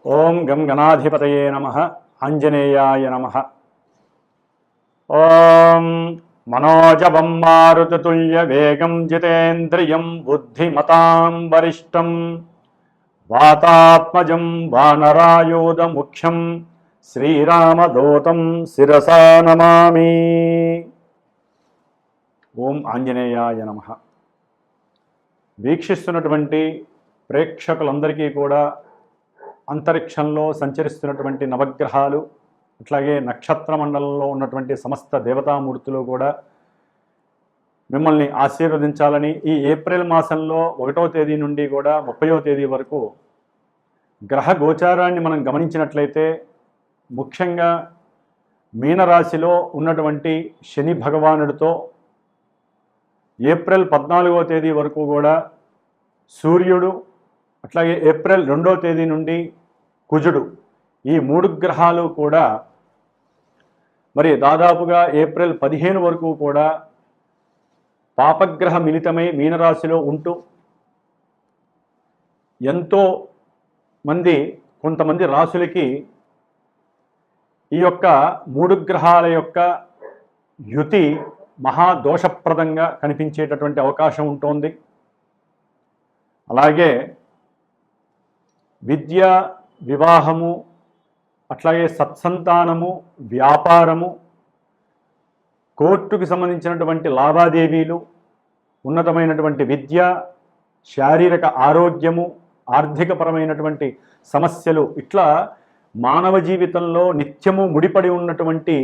ఓం గం గణాధిపతయే నమః. ఆంజనేయాయ నమః. ఓం మనోజవం మారుతతుల్య వేగం జితేంద్రియం బుద్ధిమతాం వరిష్టం వాతాత్మజం వానరాయూధ ముఖ్యం శ్రీరామదూతం శిరసా నమామి. ఓం ఆంజనేయాయ నమః. వీక్షిస్తున్నటువంటి ప్రేక్షకులందరికీ కూడా అంతరిక్షంలో సంచరిస్తున్నటువంటి నవగ్రహాలు, అట్లాగే నక్షత్ర మండలంలో ఉన్నటువంటి సమస్త దేవతామూర్తులు కూడా మిమ్మల్ని ఆశీర్వదించాలని ఈ ఏప్రిల్ మాసంలో 1వ తేదీ నుండి కూడా 30వ తేదీ వరకు గ్రహ గోచారాన్ని మనం గమనించినట్లయితే ముఖ్యంగా మీనరాశిలో ఉన్నటువంటి శని భగవానుడితో ఏప్రిల్ 14వ తేదీ వరకు కూడా సూర్యుడు, అట్లాగే ఏప్రిల్ 2వ తేదీ నుండి కుజుడు, ఈ 3 గ్రహాలు కూడా మరి దాదాపుగా ఏప్రిల్ 15 వరకు కూడా పాపగ్రహ మిళితమై మీనరాశిలో ఉంటూ ఎంతో మంది కొంతమంది రాశులకి ఈ యొక్క 3 గ్రహాల యొక్క యుతి మహాదోషప్రదంగా కనిపించేటటువంటి అవకాశం ఉంటుంది. అలాగే విద్య, వివాహము, అట్లాగే సత్సంతానము, వ్యాపారము, కోర్టుకు సంబంధించినటువంటి లావాదేవీలు, ఉన్నతమైనటువంటి విద్య, శారీరక ఆరోగ్యము, ఆర్థికపరమైనటువంటి సమస్యలు, ఇట్లా మానవ జీవితంలో నిత్యము ముడిపడి ఉన్నటువంటి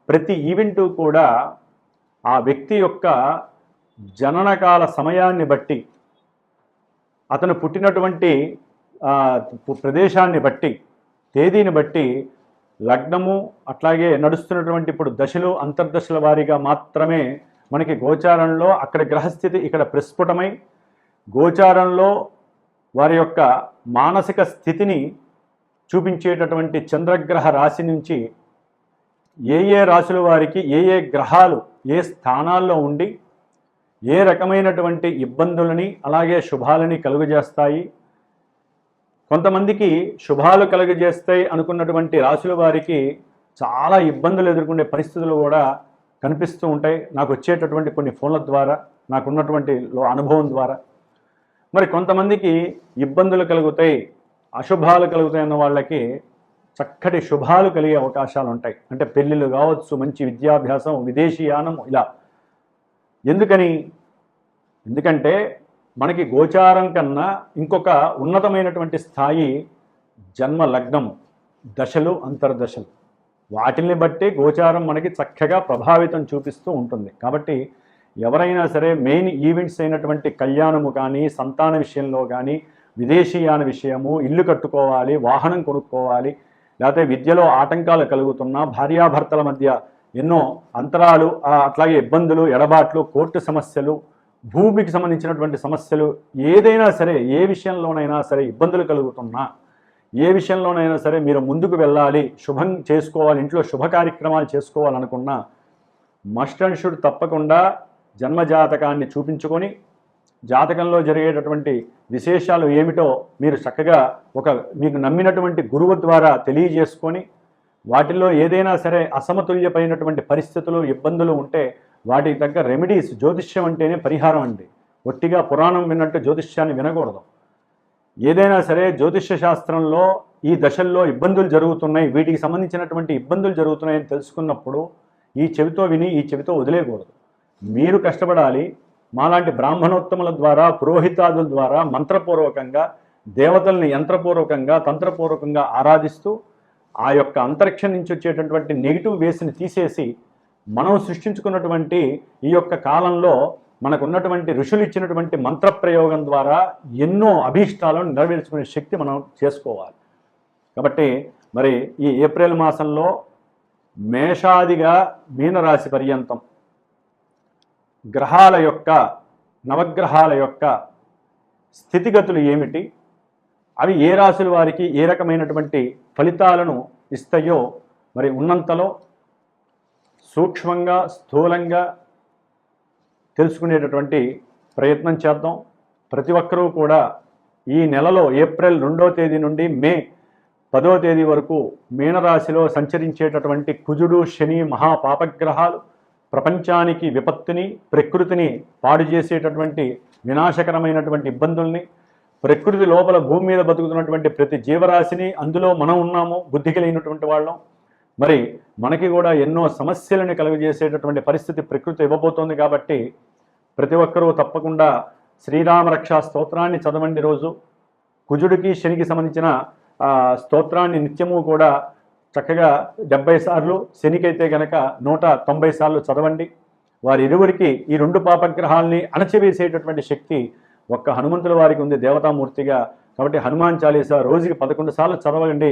ప్రతి ఈవెంటు కూడా ఆ వ్యక్తి యొక్క జననకాల సమయాన్ని బట్టి, అతను పుట్టినటువంటి ప్రదేశాన్ని బట్టి, తేదీని బట్టి లగ్నము, అట్లాగే నడుస్తున్నటువంటి ఇప్పుడు దశలు, అంతర్దశల వారీగా మాత్రమే మనకి గోచారంలో అక్కడ గ్రహస్థితి ఇక్కడ ప్రస్ఫుటమై గోచారంలో వారి యొక్క మానసిక స్థితిని చూపించేటటువంటి చంద్రగ్రహ రాశి నుంచి ఏ ఏ రాశుల వారికి ఏ ఏ గ్రహాలు ఏ స్థానాల్లో ఉండి ఏ రకమైనటువంటి ఇబ్బందులని అలాగే శుభాలని కలుగజేస్తాయి, కొంతమందికి శుభాలు కలుగజేస్తాయి అనుకున్నటువంటి రాశుల వారికి చాలా ఇబ్బందులు ఎదుర్కొనే పరిస్థితులు కూడా కనిపిస్తూ ఉంటాయి నాకు వచ్చేటటువంటి కొన్ని ఫోన్ల ద్వారా, నాకున్నటువంటి అనుభవం ద్వారా. మరి కొంతమందికి ఇబ్బందులు కలుగుతాయి, అశుభాలు కలుగుతాయి అన్న వాళ్ళకి చక్కటి శుభాలు కలిగే అవకాశాలు ఉంటాయి. అంటే పెళ్ళిళ్ళు కావచ్చు, మంచి విద్యాభ్యాసం, విదేశీయానం, ఇలా. ఎందుకంటే మనకి గోచారం కన్నా ఇంకొక ఉన్నతమైనటువంటి స్థాయి జన్మ లగ్నము, దశలు, అంతర్దశలు. వాటిని బట్టి గోచారం మనకి చక్కగా ప్రభావితం చూపిస్తూ ఉంటుంది. కాబట్టి ఎవరైనా సరే మెయిన్ ఈవెంట్స్ అయినటువంటి కళ్యాణము కానీ, సంతాన విషయంలో కానీ, విదేశీయాన విషయము, ఇల్లు కట్టుకోవాలి, వాహనం కొనుక్కోవాలి, లేకపోతే విద్యలో ఆటంకాలు కలుగుతున్నా, భార్యాభర్తల మధ్య ఎన్నో అంతరాలు, అట్లాగే ఇబ్బందులు, ఎడబాట్లు, కోర్టు సమస్యలు, భూమికి సంబంధించినటువంటి సమస్యలు, ఏదైనా సరే, ఏ విషయంలోనైనా సరే ఇబ్బందులు కలుగుతున్నా, ఏ విషయంలోనైనా సరే మీరు ముందుకు వెళ్ళాలి, శుభం చేసుకోవాలి, ఇంట్లో శుభ కార్యక్రమాలు చేసుకోవాలనుకున్నా మస్ట్ అండ్ షుడ్ తప్పకుండా జన్మజాతకాన్ని చూపించుకొని జాతకంలో జరిగేటటువంటి విశేషాలు ఏమిటో మీరు చక్కగా మీకు నమ్మినటువంటి గురువు ద్వారా తెలియజేసుకొని వాటిల్లో ఏదైనా సరే అసమతుల్యమైనటువంటి పరిస్థితులు, ఇబ్బందులు ఉంటే వాటికి తగ్గ రెమెడీస్. జ్యోతిష్యం అంటేనే పరిహారం అండి. ఒట్టిగా పురాణం విన్నట్టు జ్యోతిష్యాన్ని వినకూడదు. ఏదైనా సరే జ్యోతిష్య శాస్త్రంలో ఈ దశల్లో ఇబ్బందులు జరుగుతున్నాయి, వీటికి సంబంధించినటువంటి ఇబ్బందులు జరుగుతున్నాయని తెలుసుకున్నప్పుడు ఈ చెవితో విని ఈ చెవితో వదిలేయకూడదు. మీరు కష్టపడాలి. మాలాంటి బ్రాహ్మణోత్తముల ద్వారా, పురోహితాదుల ద్వారా మంత్రపూర్వకంగా దేవతల్ని యంత్రపూర్వకంగా, తంత్రపూర్వకంగా ఆరాధిస్తూ ఆ యొక్క అంతరిక్షం నుంచి వచ్చేటటువంటి నెగిటివ్ వేస్ని తీసేసి మనం సృష్టించుకున్నటువంటి ఈ యొక్క కాలంలో మనకున్నటువంటి ఋషులు ఇచ్చినటువంటి మంత్రప్రయోగం ద్వారా ఎన్నో అభీష్టాలను నెరవేర్చుకునే శక్తి మనం చేసుకోవాలి. కాబట్టి మరి ఈ ఏప్రిల్ మాసంలో మేషాదిగా మీనరాశి పర్యంతం గ్రహాల యొక్క, నవగ్రహాల యొక్క స్థితిగతులు ఏమిటి, అవి ఏ రాశుల వారికి ఏ రకమైనటువంటి ఫలితాలను ఇస్తాయో మరి ఉన్నంతలో సూక్ష్మంగా, స్థూలంగా తెలుసుకునేటటువంటి ప్రయత్నం చేద్దాం. ప్రతి ఒక్కరూ కూడా ఈ నెలలో ఏప్రిల్ 2వ తేదీ నుండి మే 10వ తేదీ వరకు మీనరాశిలో సంచరించేటటువంటి కుజుడు శని మహాపాపగ్రహాలు ప్రపంచానికి విపత్తుని ప్రకృతిని పాడు చేసేటటువంటి వినాశకరమైనటువంటి ఇబ్బందుల్ని ప్రకృతి లోపల భూమి మీద బతుకుతున్నటువంటి ప్రతి జీవరాశిని అందులో మనం ఉన్నాము బుద్ధి కలిగినటువంటి వాళ్ళం మరి మనకి కూడా ఎన్నో సమస్యలను కలుగజేసేటటువంటి పరిస్థితి ప్రకృతి ఇవ్వబోతోంది కాబట్టి ప్రతి ఒక్కరూ తప్పకుండా శ్రీరామ రక్షా స్తోత్రాన్ని చదవండి. రోజు కుజుడికి శనికి సంబంధించిన స్తోత్రాన్ని నిత్యము కూడా చక్కగా 70 సార్లు, శనికైతే గనక 190 సార్లు చదవండి. వారి ఇరువురికి ఈ 2 పాపగ్రహాల్ని అణచివేసేటటువంటి శక్తి ఒక్క హనుమంతుల వారికి ఉంది దేవతామూర్తిగా. కాబట్టి హనుమాన్ చాలీసా రోజుకి 11 సార్లు చదవండి.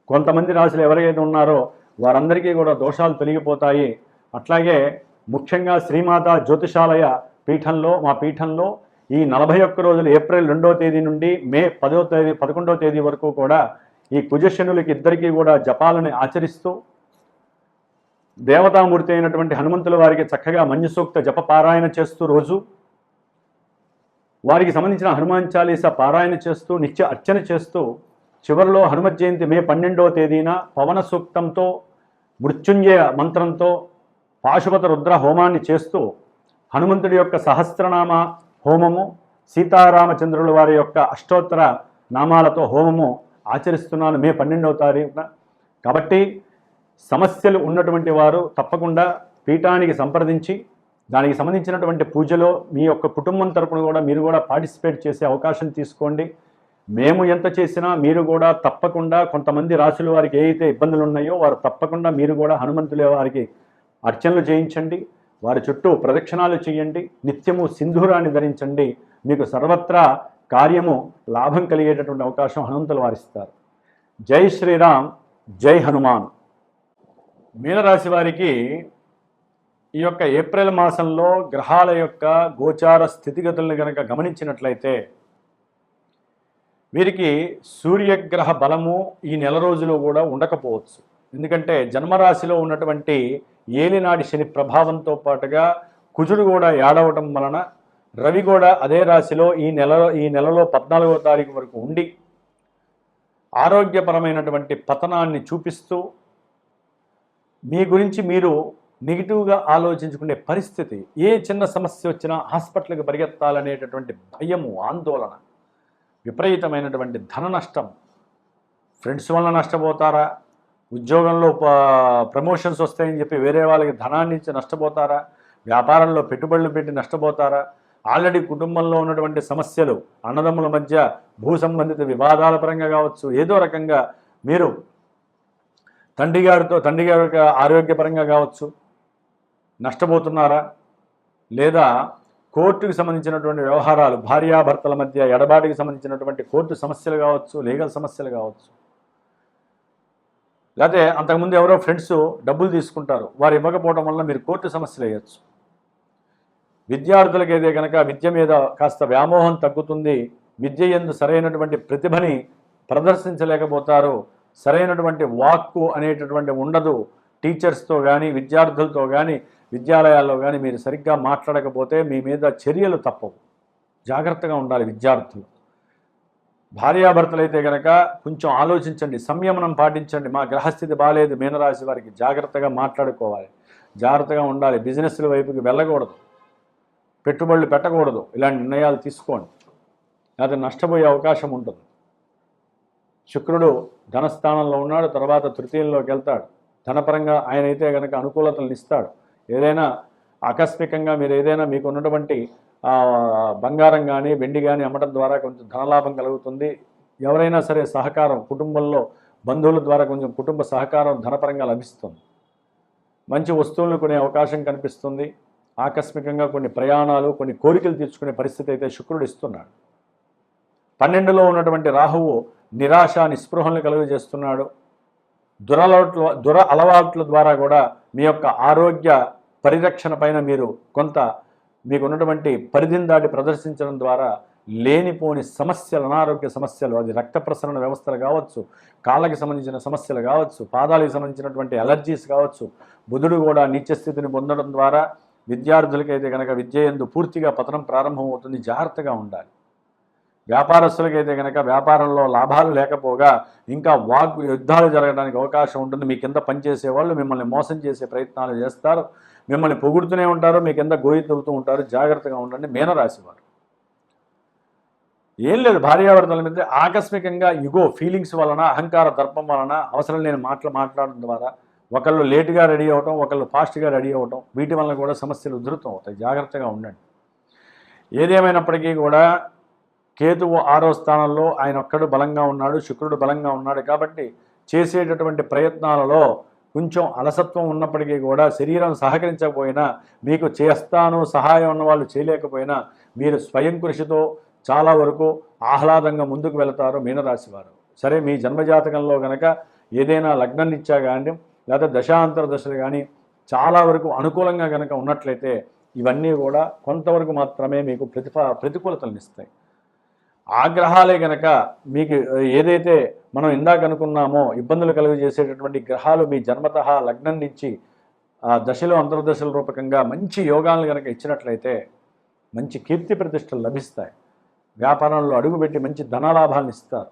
కొంతమంది రాశులు ఎవరైతే ఉన్నారో వారందరికీ కూడా దోషాలు తొలగిపోతాయి. అట్లాగే ముఖ్యంగా శ్రీమాత జ్యోతిషాలయ పీఠంలో మా పీఠంలో ఈ 41 రోజులు ఏప్రిల్ 2వ తేదీ నుండి మే 11వ తేదీ వరకు కూడా ఈ కుజశనులకి ఇద్దరికీ కూడా జపాలను ఆచరిస్తూ దేవతామూర్తి అయినటువంటి హనుమంతుల వారికి చక్కగా మంజు సూక్త జప పారాయణ చేస్తూ రోజు వారికి సంబంధించిన హనుమాన్ చాలీసా పారాయణ చేస్తూ నిత్య అర్చన చేస్తూ చివరిలో హనుమత్ జయంతి మే 12వ తేదీన పవన సూక్తంతో మృత్యుంజయ మంత్రంతో పాశుపత రుద్ర హోమాన్ని చేస్తూ హనుమంతుడి యొక్క సహస్రనామ హోమము సీతారామచంద్రుల వారి యొక్క అష్టోత్తర నామాలతో హోమము ఆచరిస్తున్నాను మే 12వ తారీఖున. కాబట్టి సమస్యలు ఉన్నటువంటి వారు తప్పకుండా పీఠానికి సంప్రదించి దానికి సంబంధించినటువంటి పూజలో మీ యొక్క కుటుంబం తరపున కూడా మీరు కూడా పార్టిసిపేట్ చేసే అవకాశం తీసుకోండి. మేము ఎంత చేసినా మీరు కూడా తప్పకుండా కొంతమంది రాశుల వారికి ఏ అయితే ఇబ్బందులు ఉన్నాయో వారు తప్పకుండా మీరు కూడా హనుమంతుల వారికి అర్చనలు చేయించండి, వారి చుట్టూ ప్రదక్షిణాలు చేయండి, నిత్యము సింధూరాన్ని ధరించండి. మీకు సర్వత్రా కార్యము లాభం కలిగేటటువంటి అవకాశం హనుమంతులు వారిస్తారు. జై శ్రీరామ్, జై హనుమాన్. మీనరాశి వారికి ఈ యొక్క ఏప్రిల్ మాసంలో గ్రహాల యొక్క గోచార స్థితిగతులను కనుక గమనించినట్లయితే వీరికి సూర్యగ్రహ బలము ఈ నెల రోజులు కూడా ఉండకపోవచ్చు. ఎందుకంటే జన్మరాశిలో ఉన్నటువంటి ఏలినాడి శని ప్రభావంతో పాటుగా కుజుడు కూడా ఏడవటం వలన రవి కూడా అదే రాశిలో ఈ నెలలో 14వ తారీఖు వరకు ఉండి ఆరోగ్యపరమైనటువంటి పతనాన్ని చూపిస్తూ మీ గురించి మీరు నెగిటివ్గా ఆలోచించుకునే పరిస్థితి, ఏ చిన్న సమస్య వచ్చినా హాస్పిటల్కి పరిగెత్తాలనేటటువంటి భయము, ఆందోళన, విపరీతమైనటువంటి ధన నష్టం, ఫ్రెండ్స్ వల్ల నష్టపోతారా, ఉద్యోగంలో ప్రమోషన్స్ వస్తాయని చెప్పి వేరే వాళ్ళకి ధనాన్ని ఇచ్చి నష్టపోతారా, వ్యాపారంలో పెట్టుబడులు పెట్టి నష్టపోతారా, ఆల్రెడీ కుటుంబంలో ఉన్నటువంటి సమస్యలు, అన్నదమ్ముల మధ్య భూ సంబంధిత వివాదాల పరంగా కావచ్చు, ఏదో రకంగా మీరు తండ్రి గారి ఆరోగ్యపరంగా కావచ్చు నష్టపోతున్నారా, లేదా కోర్టుకు సంబంధించినటువంటి వ్యవహారాలు, భార్యాభర్తల మధ్య ఎడబాటుకి సంబంధించినటువంటి కోర్టు సమస్యలు కావచ్చు, లీగల్ సమస్యలు కావచ్చు, లేకపోతే అంతకుముందు ఎవరో ఫ్రెండ్స్ డబ్బులు తీసుకుంటారు, వారు ఇవ్వకపోవడం వల్ల మీరు కోర్టు సమస్యలు వేయచ్చు. విద్యార్థులకైతే కనుక విద్య మీద కాస్త వ్యామోహం తగ్గుతుంది, విద్య యందు సరైనటువంటి ప్రతిభని ప్రదర్శించలేకపోతారు, సరైనటువంటి వాక్కు అనేటటువంటి ఉండదు. టీచర్స్తో కానీ విద్యార్థులతో కానీ విద్యాలయాల్లో కానీ మీరు సరిగ్గా మాట్లాడకపోతే మీ మీద చర్యలు తప్పవు. జాగ్రత్తగా ఉండాలి విద్యార్థులు. భార్యాభర్తలు అయితే కనుక కొంచెం ఆలోచించండి, సంయమనం పాటించండి. మా గ్రహస్థితి బాగాలేదు మీనరాశి వారికి, జాగ్రత్తగా మాట్లాడుకోవాలి, జాగ్రత్తల ఉండాలి, బిజినెస్ల వైపుకి వెళ్ళకూడదు, పెట్టుబడులు పెట్టకూడదు, ఇలాంటి నిర్ణయాలు తీసుకోండి, అది నష్టపోయే అవకాశం ఉంటుంది. శుక్రుడు ధనస్థానంలో ఉన్నాడు, తర్వాత తృతీయంలోకి వెళ్తాడు. ధనపరంగా ఆయన అయితే కనుక అనుకూలతలను ఇస్తాడు. ఏదైనా ఆకస్మికంగా మీరు ఏదైనా మీకు ఉన్నటువంటి బంగారం కానీ వెండి కానీ అమ్మడం ద్వారా కొంచెం ధనలాభం కలుగుతుంది. ఎవరైనా సరే సహకారం, కుటుంబంలో బంధువుల ద్వారా కొంచెం కుటుంబ సహకారం ధనపరంగా లభిస్తుంది. మంచి వస్తువులను కొనే అవకాశం కనిపిస్తుంది. ఆకస్మికంగా కొన్ని ప్రయాణాలు, కొన్ని కోరికలు తీర్చుకునే పరిస్థితి అయితే శుక్రుడు ఇస్తున్నాడు. 12లో ఉన్నటువంటి రాహువు నిరాశ, నిస్పృహలను కలుగజేస్తున్నాడు. దుర అలవాట్ల ద్వారా కూడా మీ యొక్క ఆరోగ్య పరిరక్షణ పైన మీరు కొంత మీకున్నటువంటి పరిధిని దాటి ప్రదర్శించడం ద్వారా లేనిపోని సమస్యలు, అనారోగ్య సమస్యలు, అది రక్త ప్రసరణ వ్యవస్థలు కావచ్చు, కాళ్ళకి సంబంధించిన సమస్యలు కావచ్చు, పాదాలకు సంబంధించినటువంటి అలర్జీస్ కావచ్చు. బుధుడు కూడా నీచస్థితిని పొందడం ద్వారా విద్యార్థులకైతే కనుక విద్య యందు పూర్తిగా పతనం ప్రారంభమవుతుంది. జాగ్రత్తగా ఉండాలి. వ్యాపారస్తులకైతే కనుక వ్యాపారంలో లాభాలు లేకపోగా ఇంకా యుద్ధాలు జరగడానికి అవకాశం ఉంటుంది. మీ కింద పనిచేసే వాళ్ళు మిమ్మల్ని మోసం చేసే ప్రయత్నాలు చేస్తారు, మిమ్మల్ని పొగుడుతూనే ఉంటారు, మీ కింద గోయి తవ్వుతూ ఉంటారు. జాగ్రత్తగా ఉండండి. మీనరాశి వారు ఏం లేదు, భార్యాభర్తల మీద ఆకస్మికంగా యుగో ఫీలింగ్స్ వలన, అహంకార దర్పం వలన, అవసరం లేని మాటలు మాట్లాడడం ద్వారా ఒకళ్ళు లేటుగా రెడీ అవ్వటం, ఒకళ్ళు ఫాస్ట్గా రెడీ అవ్వటం, వీటి వలన కూడా సమస్యలు ఉధృతం అవుతాయి. జాగ్రత్తగా ఉండండి. ఏదేమైనప్పటికీ కూడా కేతువు 6వ స్థానంలో ఆయన ఒక్కడు బలంగా ఉన్నాడు, శుక్రుడు బలంగా ఉన్నాడు. కాబట్టి చేసేటటువంటి ప్రయత్నాలలో కొంచెం అలసత్వం ఉన్నప్పటికీ కూడా, శరీరం సహకరించకపోయినా, మీకు చేస్తాను సహాయం ఉన్న వాళ్ళు చేయలేకపోయినా, మీరు స్వయం కృషితో చాలా వరకు ఆహ్లాదంగా ముందుకు వెళతారు మీనరాశి వారు. సరే, మీ జన్మజాతకంలో కనుక ఏదైనా లగ్నం ఇచ్చా కానీ లేదా దశాంతర దశలు కానీ చాలా వరకు అనుకూలంగా కనుక ఉన్నట్లయితే ఇవన్నీ కూడా కొంతవరకు మాత్రమే మీకు ప్రతికూలతలను ఇస్తాయి. ఆ గ్రహాలే కనుక మీకు ఏదైతే మనం ఇందాక అనుకున్నామో ఇబ్బందులు కలుగజేసేటటువంటి గ్రహాలు మీ జన్మతః లగ్నం నుంచి ఆ దశలో అంతర్దశల రూపకంగా మంచి యోగాలను కనుక ఇచ్చినట్లయితే మంచి కీర్తి ప్రతిష్టలు లభిస్తాయి. వ్యాపారంలో అడుగుపెట్టి మంచి ధనలాభాలను ఇస్తారు.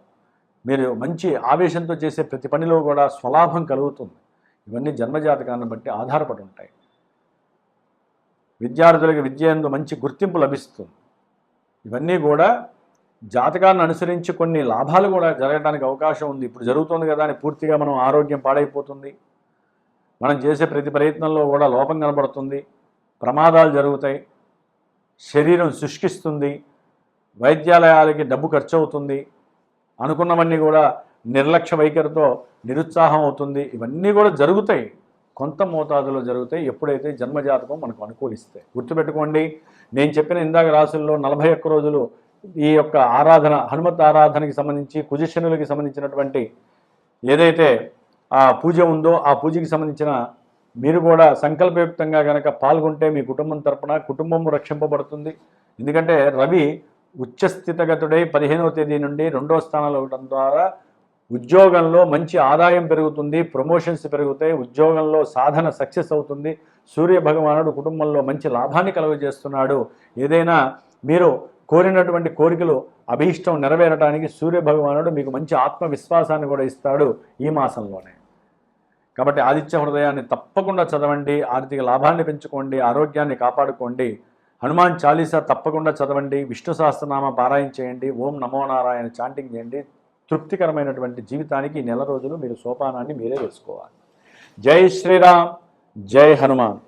మీరు మంచి ఆవేశంతో చేసే ప్రతి పనిలో కూడా స్వలాభం కలుగుతుంది. ఇవన్నీ జన్మజాతకాన్ని బట్టి ఆధారపడి ఉంటాయి. విద్యార్థులకు విద్య యందు మంచి గుర్తింపు లభిస్తుంది. ఇవన్నీ కూడా జాతకాన్ని అనుసరించి కొన్ని లాభాలు కూడా జరగడానికి అవకాశం ఉంది. ఇప్పుడు జరుగుతుంది కదా అని పూర్తిగా మనం ఆరోగ్యం పాడైపోతుంది. మనం చేసే ప్రతి ప్రయత్నంలో కూడా లోపం కనబడుతుంది, ప్రమాదాలు జరుగుతాయి, శరీరం శుష్కిస్తుంది, వైద్యాలయాలకి డబ్బు ఖర్చు అవుతుంది, అనుకున్నవన్నీ కూడా నిర్లక్ష్య వైఖరితో నిరుత్సాహం అవుతుంది. ఇవన్నీ కూడా జరుగుతాయి, కొంత మోతాదులో జరుగుతాయి ఎప్పుడైతే జన్మజాతకం మనకు అనుకూలిస్తాయి. గుర్తుపెట్టుకోండి, నేను చెప్పిన ఇందాక రాశుల్లో 41 రోజులు ఈ యొక్క ఆరాధన, హనుమత్ ఆరాధనకి సంబంధించి కుజశనులకి సంబంధించినటువంటి ఏదైతే ఆ పూజ ఉందో ఆ పూజకి సంబంధించిన మీరు కూడా సంకల్పయుక్తంగా కనుక పాల్గొంటే మీ కుటుంబం తరపున కుటుంబం రక్షింపబడుతుంది. ఎందుకంటే రవి ఉచ్చస్థితగతుడై 15వ తేదీ నుండి 2వ స్థానంలో ఉండడం ద్వారా ఉద్యోగంలో మంచి ఆదాయం పెరుగుతుంది, ప్రమోషన్స్ పెరుగుతాయి, ఉద్యోగంలో సాధన సక్సెస్ అవుతుంది. సూర్య భగవానుడు కుటుంబంలో మంచి లాభాన్ని కలుగజేస్తున్నాడు. ఏదైనా మీరు కోరినటువంటి కోరికలు అభీష్టం నెరవేరడానికి సూర్య భగవానుడు మీకు మంచి ఆత్మవిశ్వాసాన్ని కూడా ఇస్తాడు ఈ మాసంలోనే. కాబట్టి ఆదిత్య హృదయాన్ని తప్పకుండా చదవండి, ఆర్థిక లాభాన్ని పెంచుకోండి, ఆరోగ్యాన్ని కాపాడుకోండి. హనుమాన్ చాలీసా తప్పకుండా చదవండి, విష్ణు సహస్రనామ పారాయణ చేయండి, ఓం నమో నారాయణ చాంటింగ్ చేయండి. తృప్తికరమైనటువంటి జీవితానికి ఈ నెల రోజులు మీరు సోపానాన్ని మీరే వేసుకోవాలి. జై శ్రీరామ్, జై హనుమాన్.